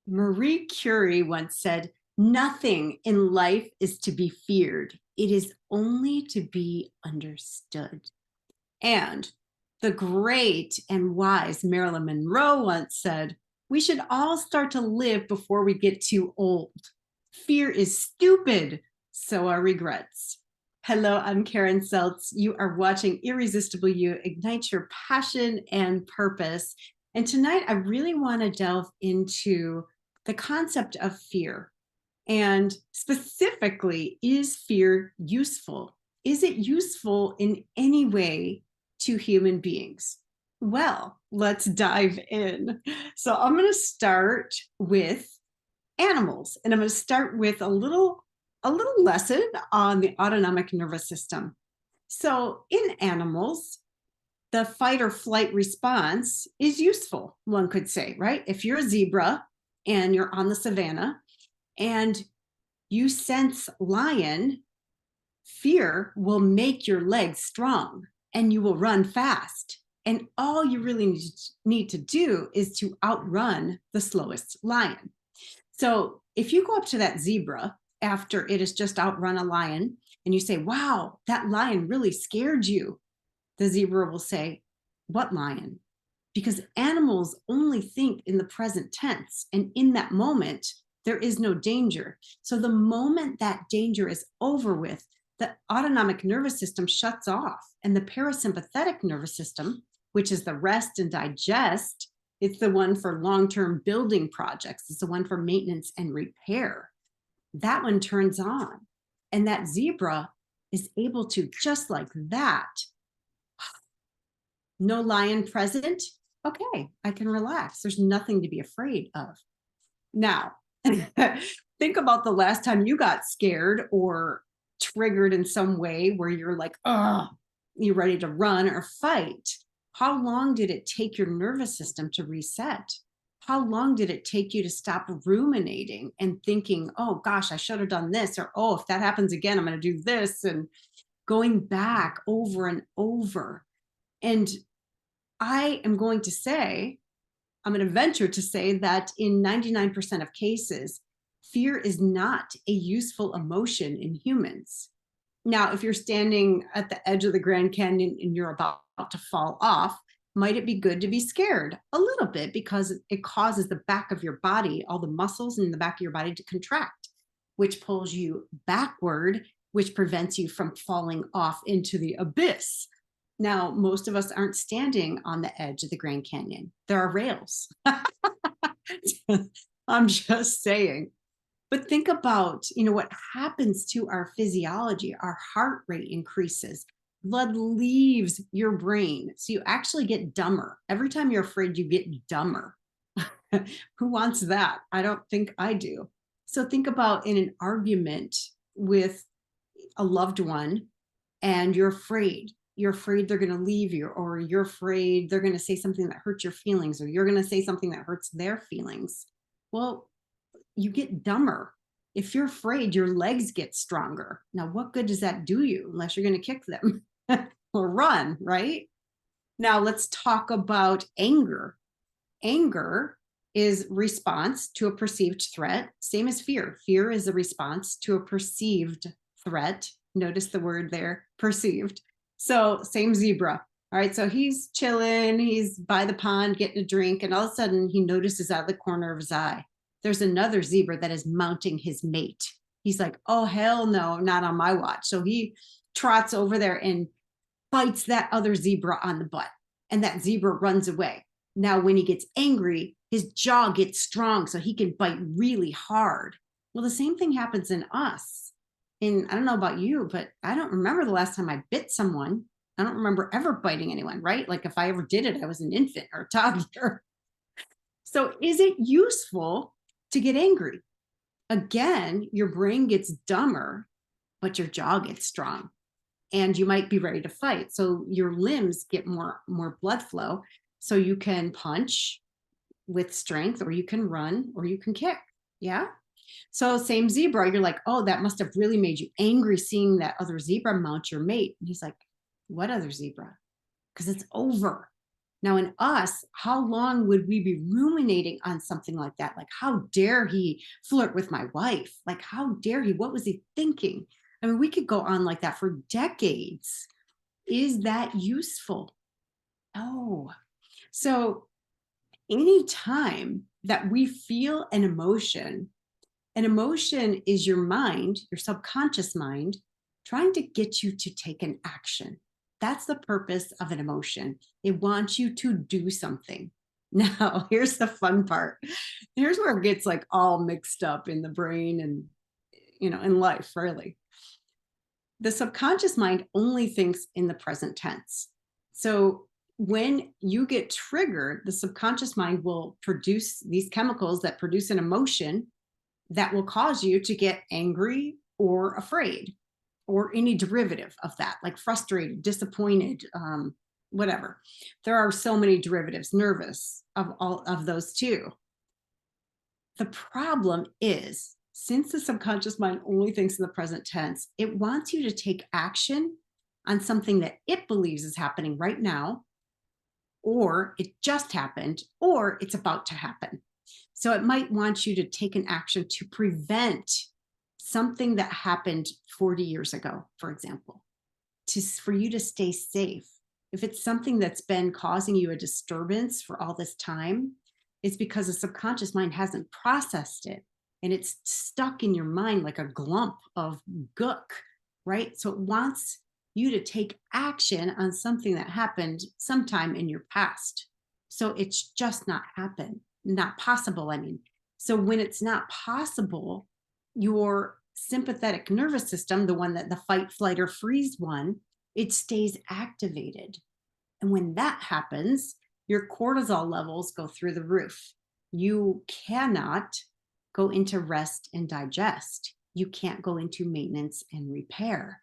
Marie Curie once said, "Nothing in life is to be feared. It is only to be understood." And the great and wise Marilyn Monroe once said, "We should all start to live before we get too old. Fear is stupid, so are regrets." Hello, I'm Karen Seltz. You are watching Irresistible You, Ignite Your Passion and Purpose. And tonight, I really want to delve into the concept of fear. And specifically, is fear useful? Is it useful in any way to human beings? Well, let's dive in. So I'm going to start with animals, and I'm going to start with a little lesson on the autonomic nervous system. So in animals, the fight or flight response is useful, one could say, right? If you're a zebra and you're on the savannah and you sense lion, fear will make your legs strong and you will run fast. And all you really need to do is to outrun the slowest lion. So if you go up to that zebra after it has just outrun a lion and you say, "Wow, that lion really scared you," the zebra will say, "What lion?" Because animals only think in the present tense. And in that moment, there is no danger. So the moment that danger is over with, the autonomic nervous system shuts off, and the parasympathetic nervous system, which is the rest and digest, it's the one for long-term building projects, it's the one for maintenance and repair, that one turns on. And that zebra is able to, just like that, no lion present, okay, I can relax. There's nothing to be afraid of. Now, think about the last time you got scared or triggered in some way where you're like, oh, you're ready to run or fight. How long did it take your nervous system to reset? How long did it take you to stop ruminating and thinking, "Oh gosh, I should have done this," or, "Oh, if that happens again, I'm going to do this," and going back over and over? And I am going to say, I'm going to venture to say that in 99% of cases, fear is not a useful emotion in humans. Now, if you're standing at the edge of the Grand Canyon and you're about to fall off, might it be good to be scared? A little bit, because it causes the back of your body, all the muscles in the back of your body, to contract, which pulls you backward, which prevents you from falling off into the abyss. Now, most of us aren't standing on the edge of the Grand Canyon. There are rails. I'm just saying. But think about, what happens to our physiology. Our heart rate increases. Blood leaves your brain. So you actually get dumber. Every time you're afraid, you get dumber. Who wants that? I don't think I do. So think about in an argument with a loved one and you're afraid. You're afraid they're going to leave you, or you're afraid they're going to say something that hurts your feelings, or you're going to say something that hurts their feelings. Well, you get dumber. If you're afraid, your legs get stronger. Now, what good does that do you unless you're going to kick them or run, right? Now, let's talk about anger. Anger is response to a perceived threat, same as fear. Fear is a response to a perceived threat. Notice the word there, perceived. So same zebra. All right, so he's chilling, he's by the pond getting a drink, and all of a sudden he notices out of the corner of his eye, there's another zebra that is mounting his mate. He's like, "Oh, hell no, not on my watch." So he trots over there and bites that other zebra on the butt, and that zebra runs away. Now, when he gets angry, his jaw gets strong so he can bite really hard. Well, the same thing happens in us. And I don't know about you, but I don't remember the last time I bit someone. I don't remember ever biting anyone, right? Like if I ever did it, I was an infant or a toddler. So is it useful to get angry? Again, your brain gets dumber, but your jaw gets strong and you might be ready to fight. So your limbs get more blood flow. So you can punch with strength, or you can run, or you can kick. Yeah. So same zebra, you're like, "Oh, that must have really made you angry seeing that other zebra mount your mate." And he's like, "What other zebra?" Because it's over. Now, in us, how long would we be ruminating on something like that? Like, how dare he flirt with my wife? Like, how dare he? What was he thinking? I mean, we could go on like that for decades. Is that useful? No. So, anytime that we feel an emotion is your mind, your subconscious mind, trying to get you to take an action. That's the purpose of an emotion. It wants you to do something. Now, here's the fun part. Here's where it gets like all mixed up in the brain and, in life, really. The subconscious mind only thinks in the present tense. So when you get triggered, the subconscious mind will produce these chemicals that produce an emotion that will cause you to get angry or afraid or any derivative of that, like frustrated, disappointed, whatever. There are so many derivatives, nervous, of all of those too. The problem is, since the subconscious mind only thinks in the present tense, it wants you to take action on something that it believes is happening right now, or it just happened, or it's about to happen. So it might want you to take an action to prevent something that happened 40 years ago, for example, for you to stay safe. If it's something that's been causing you a disturbance for all this time, it's because the subconscious mind hasn't processed it and it's stuck in your mind like a glump of gook, right? So it wants you to take action on something that happened sometime in your past. So it's just not possible. I mean, so when it's not possible, your sympathetic nervous system, the one that the fight, flight, or freeze one, it stays activated. And when that happens, your cortisol levels go through the roof. You cannot go into rest and digest. You can't go into maintenance and repair.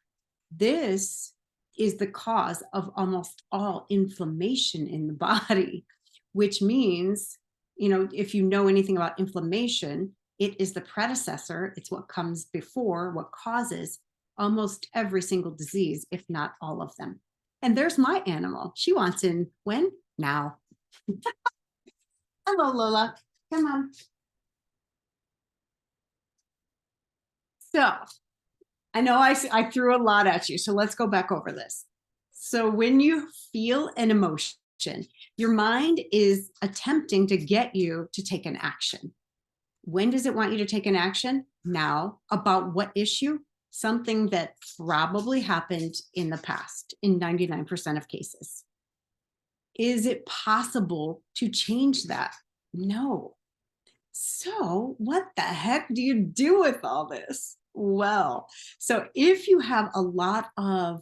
This is the cause of almost all inflammation in the body, which means, if you know anything about inflammation, it is the predecessor. It's what comes before, what causes almost every single disease, if not all of them. And there's my animal. She wants in when? Now. Hello, Lola. Come on. So I know I threw a lot at you. So let's go back over this. So when you feel an emotion, your mind is attempting to get you to take an action. When does it want you to take an action? Now. About what issue? Something that probably happened in the past in 99% of cases. Is it possible to change that? No. So what the heck do you do with all this? Well, so if you have a lot of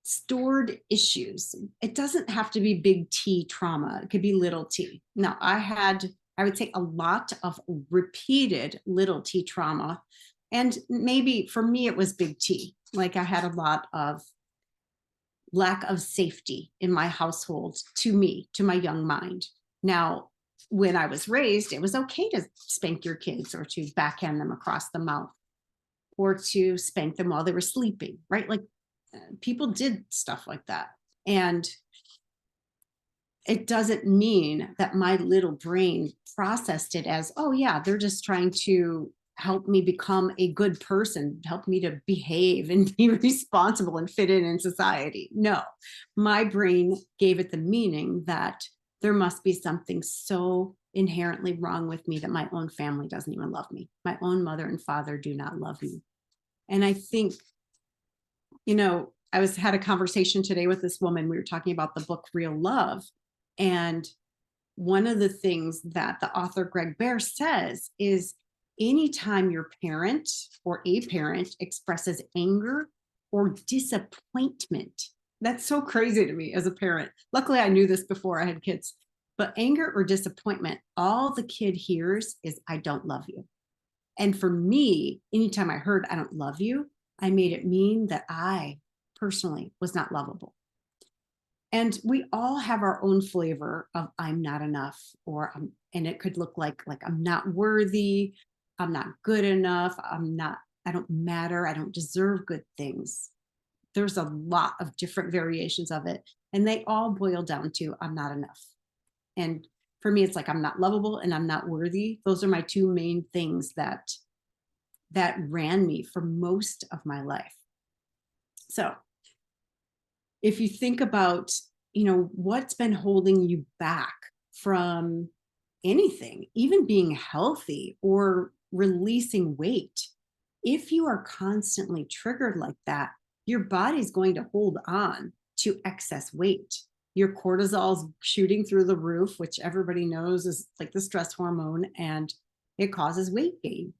stored issues, it doesn't have to be big T trauma. It could be little t. Now, I would say a lot of repeated little t trauma. And maybe for me, it was big T. Like I had a lot of lack of safety in my household to my young mind. Now, when I was raised, it was okay to spank your kids or to backhand them across the mouth or to spank them while they were sleeping, right? Like people did stuff like that. And it doesn't mean that my little brain processed it as, oh yeah, they're just trying to help me become a good person, help me to behave and be responsible and fit in society. No, my brain gave it the meaning that there must be something so inherently wrong with me that my own family doesn't even love me. My own mother and father do not love me. And I think, I had a conversation today with this woman. We were talking about the book Real Love. And one of the things that the author Greg Bear says is anytime your parent or a parent expresses anger or disappointment, that's so crazy to me as a parent. Luckily, I knew this before I had kids, but anger or disappointment, all the kid hears is, I don't love you. And for me, anytime I heard, I don't love you, I made it mean that I personally was not lovable. And we all have our own flavor of I'm not enough, and it could look like I'm not worthy, I'm not good enough, I don't matter, I don't deserve good things. There's a lot of different variations of it. And they all boil down to, I'm not enough. And for me, it's like, I'm not lovable and I'm not worthy. Those are my two main things that ran me for most of my life. So if you think about, what's been holding you back from anything, even being healthy or releasing weight, if you are constantly triggered like that, your body's going to hold on to excess weight. Your cortisol's shooting through the roof, which everybody knows is like the stress hormone, and it causes weight gain.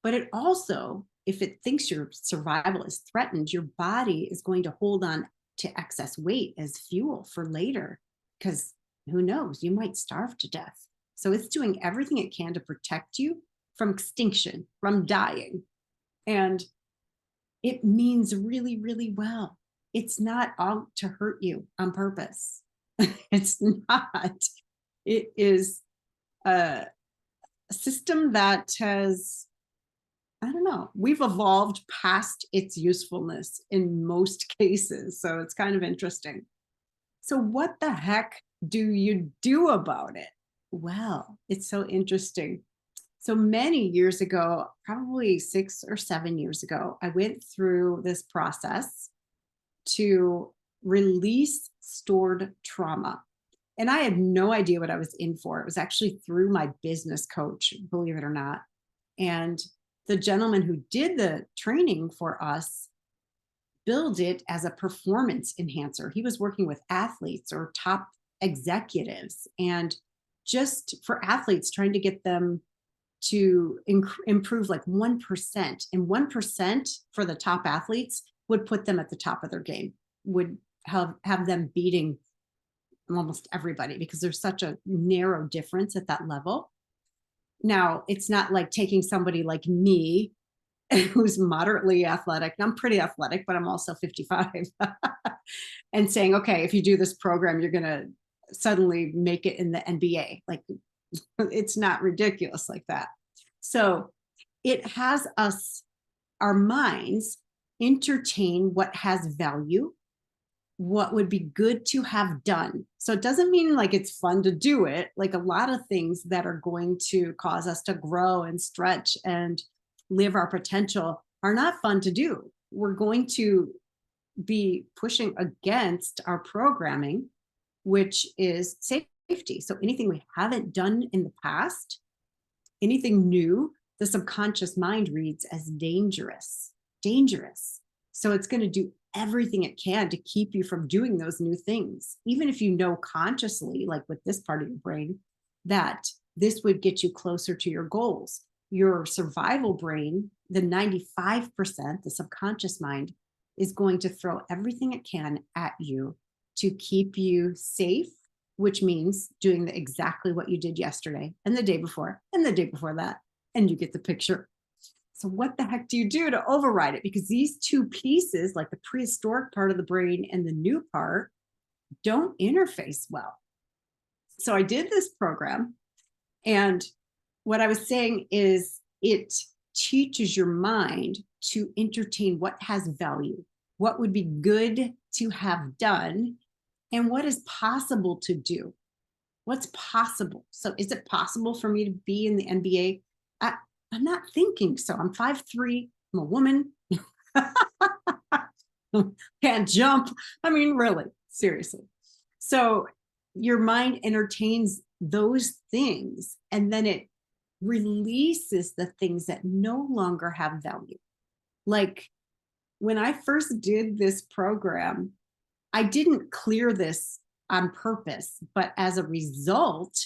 But it also, if it thinks your survival is threatened, your body is going to hold on to excess weight as fuel for later, because who knows, you might starve to death. So it's doing everything it can to protect you from extinction, from dying. And it means really, really well. It's not out to hurt you on purpose. It's not. It is a system that has, I don't know, we've evolved past its usefulness in most cases. So it's kind of interesting. So what the heck do you do about it? Well, it's so interesting. So many years ago, probably 6 or 7 years ago, I went through this process to release stored trauma. And I had no idea what I was in for. It was actually through my business coach, believe it or not. And the gentleman who did the training for us billed it as a performance enhancer. He was working with athletes or top executives, and just for athletes, trying to get them to improve like 1%. And 1% for the top athletes would put them at the top of their game, would have them beating almost everybody, because there's such a narrow difference at that level. Now, it's not like taking somebody like me who's moderately athletic. I'm pretty athletic, but I'm also 55 and saying, okay, if you do this program, you're going to suddenly make it in the NBA. Like, it's not ridiculous like that. So it has us, our minds, entertain what has value, what would be good to have done. So it doesn't mean like it's fun to do it. Like a lot of things that are going to cause us to grow and stretch and live our potential are not fun to do. We're going to be pushing against our programming, which is safety. So anything we haven't done in the past, anything new, the subconscious mind reads as dangerous. So it's going to do everything it can to keep you from doing those new things. Even if you know consciously, like with this part of your brain, that this would get you closer to your goals. Your survival brain, the 95%, the subconscious mind, is going to throw everything it can at you to keep you safe, which means doing exactly what you did yesterday and the day before and the day before that. And you get the picture. So what the heck do you do to override it? Because these two pieces, like the prehistoric part of the brain and the new part, don't interface well. So I did this program, and what I was saying is it teaches your mind to entertain what has value, what would be good to have done, and what is possible to do. What's possible? So is it possible for me to be in the NBA? I'm not thinking so. I'm 5'3", I'm a woman. Can't jump. I mean, really, seriously. So your mind entertains those things, and then it releases the things that no longer have value. Like when I first did this program, I didn't clear this on purpose, but as a result,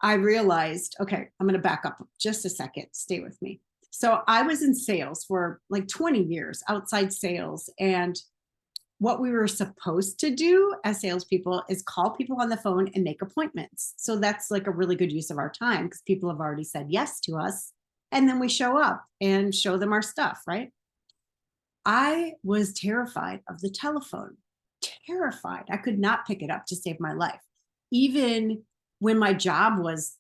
I realized, okay, I'm going to back up just a second. Stay with me. So I was in sales for like 20 years, outside sales. And what we were supposed to do as salespeople is call people on the phone and make appointments. So that's like a really good use of our time, because people have already said yes to us. And then we show up and show them our stuff, right? I was terrified of the telephone, terrified. I could not pick it up to save my life. Even when my job was,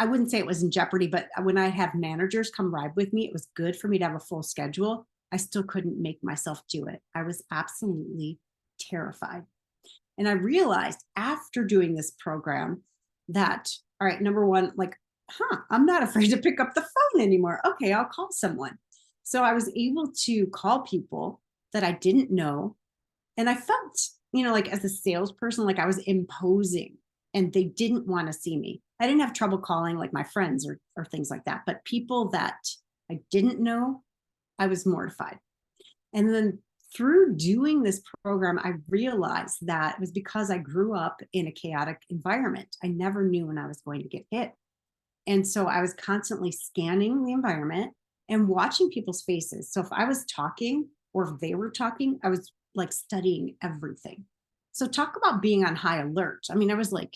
I wouldn't say it was in jeopardy, but when I have managers come ride with me, it was good for me to have a full schedule. I still couldn't make myself do it. I was absolutely terrified. And I realized after doing this program that, all right, number one, like, I'm not afraid to pick up the phone anymore. Okay, I'll call someone. So I was able to call people that I didn't know. And I felt, like as a salesperson, like I was imposing and they didn't want to see me. I didn't have trouble calling like my friends or things like that. But people that I didn't know, I was mortified. And then through doing this program, I realized that it was because I grew up in a chaotic environment. I never knew when I was going to get hit. And so I was constantly scanning the environment and watching people's faces. So if I was talking or if they were talking, I was like studying everything. So talk about being on high alert. I mean, I was like,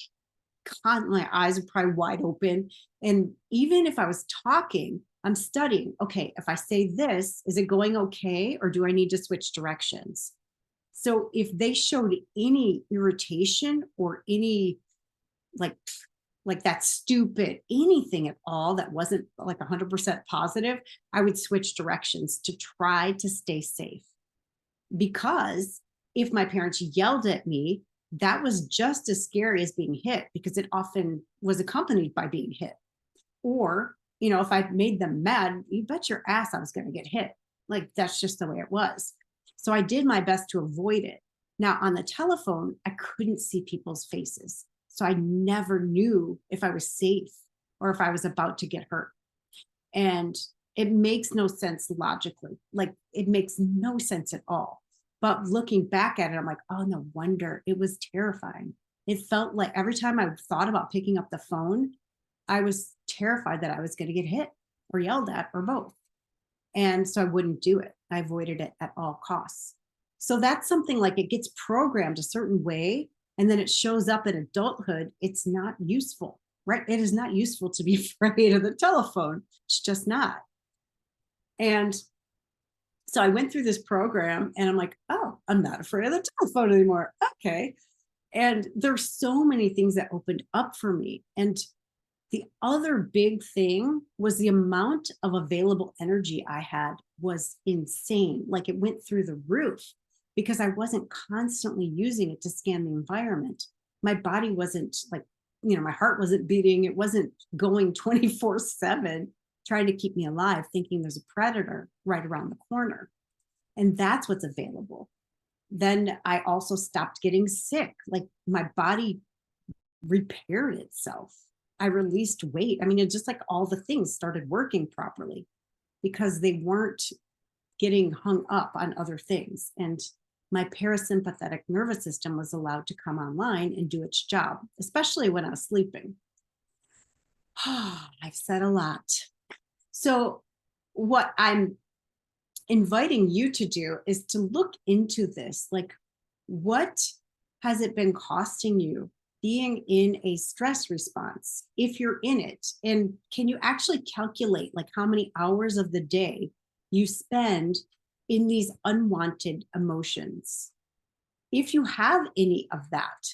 my eyes were probably wide open. And even if I was talking, I'm studying, okay, if I say this, is it going okay? Or do I need to switch directions? So if they showed any irritation or any like that's stupid, anything at all that wasn't like 100% positive, I would switch directions to try to stay safe. Because if my parents yelled at me, that was just as scary as being hit because it often was accompanied by being hit. Or, if I made them mad, you bet your ass I was going to get hit. Like that's just the way it was. So I did my best to avoid it. Now on the telephone, I couldn't see people's faces. So I never knew if I was safe or if I was about to get hurt. And it makes no sense logically. Like it makes no sense at all. But looking back at it, I'm like, oh, no wonder it was terrifying. It felt like every time I thought about picking up the phone, I was terrified that I was going to get hit or yelled at or both. And so I wouldn't do it. I avoided it at all costs. So that's something like it gets programmed a certain way and then it shows up in adulthood. It's not useful, right? It is not useful to be afraid of the telephone. It's just not. And so I went through this program and I'm like, oh, I'm not afraid of the telephone anymore. Okay. And there's so many things that opened up for me. And the other big thing was the amount of available energy I had was insane. Like it went through the roof because I wasn't constantly using it to scan the environment. My body wasn't like, my heart wasn't beating. It wasn't going 24/7 trying to keep me alive, thinking there's a predator right around the corner. And that's what's available. Then I also stopped getting sick. Like my body repaired itself. I released weight. I mean, it's just like all the things started working properly because they weren't getting hung up on other things. And my parasympathetic nervous system was allowed to come online and do its job, especially when I was sleeping. I've said a lot. So what I'm inviting you to do is to look into this. Like, what has it been costing you being in a stress response if you're in it? And can you actually calculate like how many hours of the day you spend in these unwanted emotions? If you have any of that,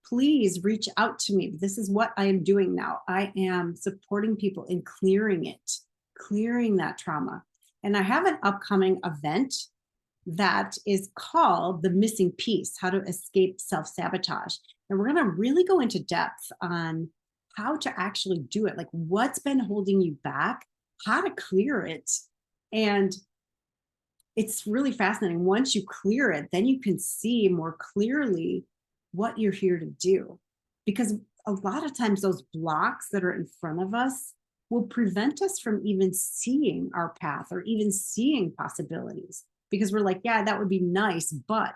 please reach out to me. This is what I am doing now. I am supporting people in clearing it, clearing that trauma. And I have an upcoming event that is called The Missing Piece, How to Escape Self-Sabotage. And we're going to really go into depth on how to actually do it, like what's been holding you back, how to clear it. And it's really fascinating. Once you clear it, then you can see more clearly what you're here to do. Because a lot of times those blocks that are in front of us will prevent us from even seeing our path or even seeing possibilities. Because we're like, yeah, that would be nice, but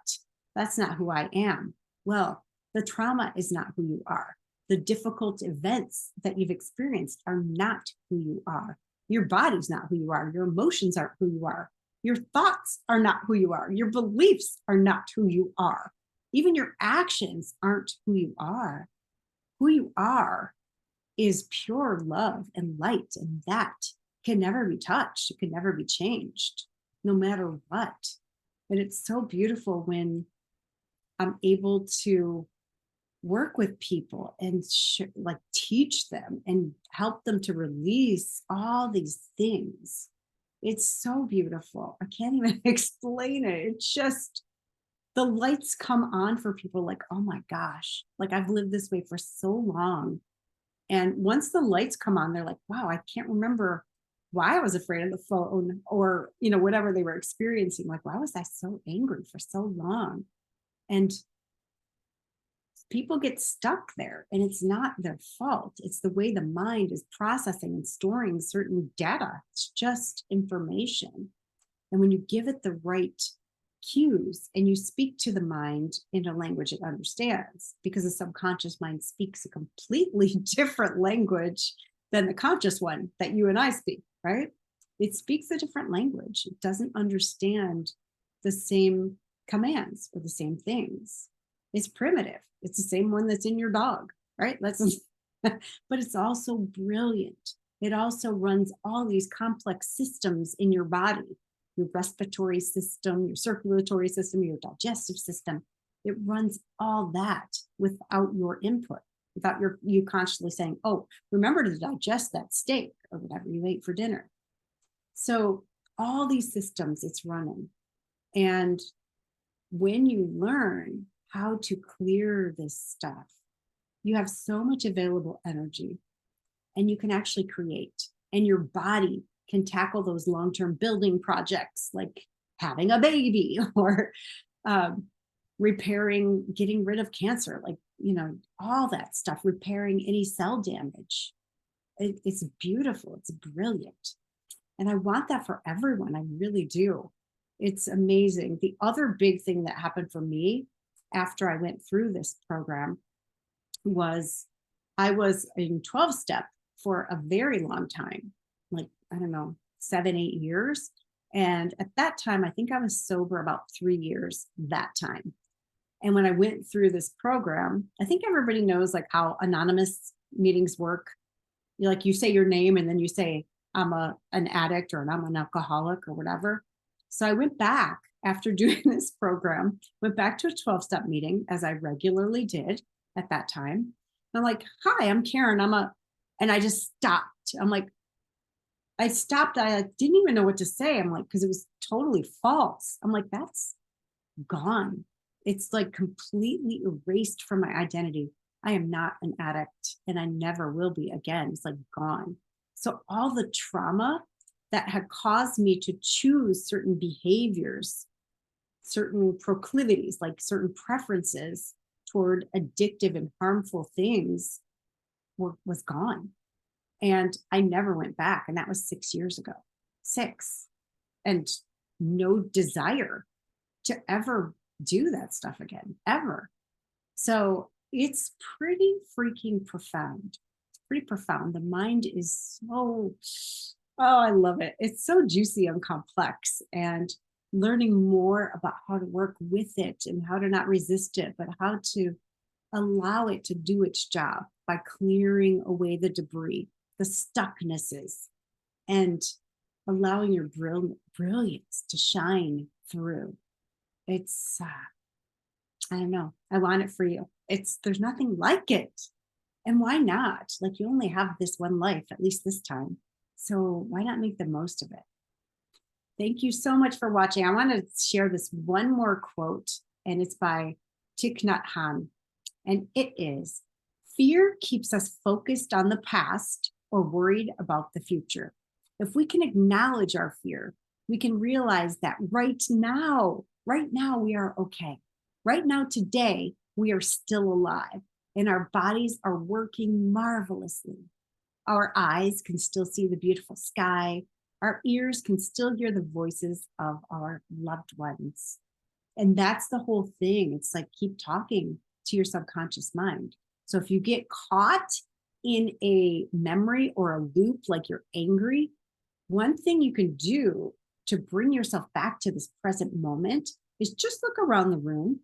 that's not who I am. Well, the trauma is not who you are. The difficult events that you've experienced are not who you are. Your body's not who you are. Your emotions aren't who you are. Your thoughts are not who you are. Your beliefs are not who you are. Even your actions aren't who you are. Who you are is pure love and light, and that can never be touched. It can never be changed, no matter what. And it's so beautiful when I'm able to work with people and like teach them and help them to release all these things. It's so beautiful. I can't even explain it. It's just, the lights come on for people like, oh my gosh, like I've lived this way for so long. And once the lights come on, they're like, wow, I can't remember why I was afraid of the phone or, whatever they were experiencing. Like, why was I so angry for so long? And people get stuck there, and it's not their fault. It's the way the mind is processing and storing certain data. It's just information. And when you give it the right cues and you speak to the mind in a language it understands, because the subconscious mind speaks a completely different language than the conscious one that you and I speak, right? It speaks a different language. It doesn't understand the same commands or the same things. It's primitive. It's the same one that's in your dog, right? But it's also brilliant. It also runs all these complex systems in your body, your respiratory system, your circulatory system, your digestive system. It runs all that without your input, without you consciously saying, oh, remember to digest that steak or whatever you ate for dinner. So all these systems it's running. And when you learn how to clear this stuff, you have so much available energy, and you can actually create, and your body can tackle those long-term building projects like having a baby or repairing, getting rid of cancer, like, all that stuff, repairing any cell damage. It's beautiful. It's brilliant. And I want that for everyone. I really do. It's amazing. The other big thing that happened for me after I went through this program was I was in 12-step for a very long time, like, I don't know, 7-8 years. And at that time, I think I was sober about 3 years that time. And when I went through this program, I think everybody knows like how anonymous meetings work. You say your name and then you say, I'm an addict or I'm an alcoholic or whatever. So I went back after doing this program, went back to a 12-step meeting as I regularly did at that time. I'm like, hi, I'm Karen. And I just stopped. I stopped. I didn't even know what to say. I'm like, because it was totally false. I'm like, that's gone. It's like completely erased from my identity. I am not an addict and I never will be again. It's like gone. So all the trauma that had caused me to choose certain behaviors, certain proclivities, like certain preferences toward addictive and harmful things was gone. And I never went back. And that was 6 years ago, 6. And no desire to ever do that stuff again, ever. So it's pretty freaking profound. It's pretty profound. The mind is so, oh, I love it. It's so juicy and complex. And learning more about how to work with it and how to not resist it, but how to allow it to do its job by clearing away the debris, the stucknesses, and allowing your brilliance to shine through. It's, I don't know. I want it for you. There's nothing like it. And why not? Like, you only have this one life, at least this time. So why not make the most of it? Thank you so much for watching. I want to share this one more quote, and it's by Thich Nhat Hanh. And it is, fear keeps us focused on the past or worried about the future. If we can acknowledge our fear, we can realize that right now we are okay. Right now, today, we are still alive and our bodies are working marvelously. Our eyes can still see the beautiful sky. Our ears can still hear the voices of our loved ones. And that's the whole thing. It's like, keep talking to your subconscious mind. So if you get caught in a memory or a loop, like you're angry, one thing you can do to bring yourself back to this present moment is just look around the room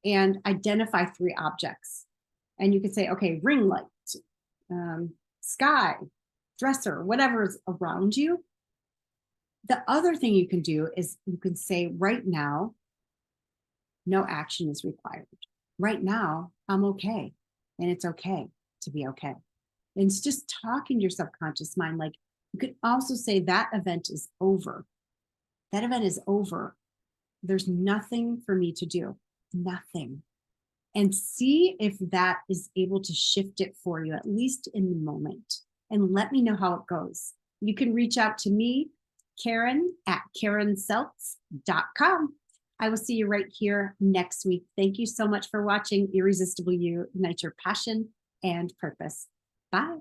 and identify 3 objects. And you can say, okay, ring light, sky, dresser, whatever is around you. The other thing you can do is you can say, right now, no action is required. Right now, I'm okay. And it's okay to be okay. And it's just talking to your subconscious mind. Like, you could also say that event is over. That event is over. There's nothing for me to do, nothing. And see if that is able to shift it for you, at least in the moment. And let me know how it goes. You can reach out to me, Karen at karenseltz.com. I will see you right here next week. Thank you so much for watching Irresistible You. Ignite your passion and purpose. Bye.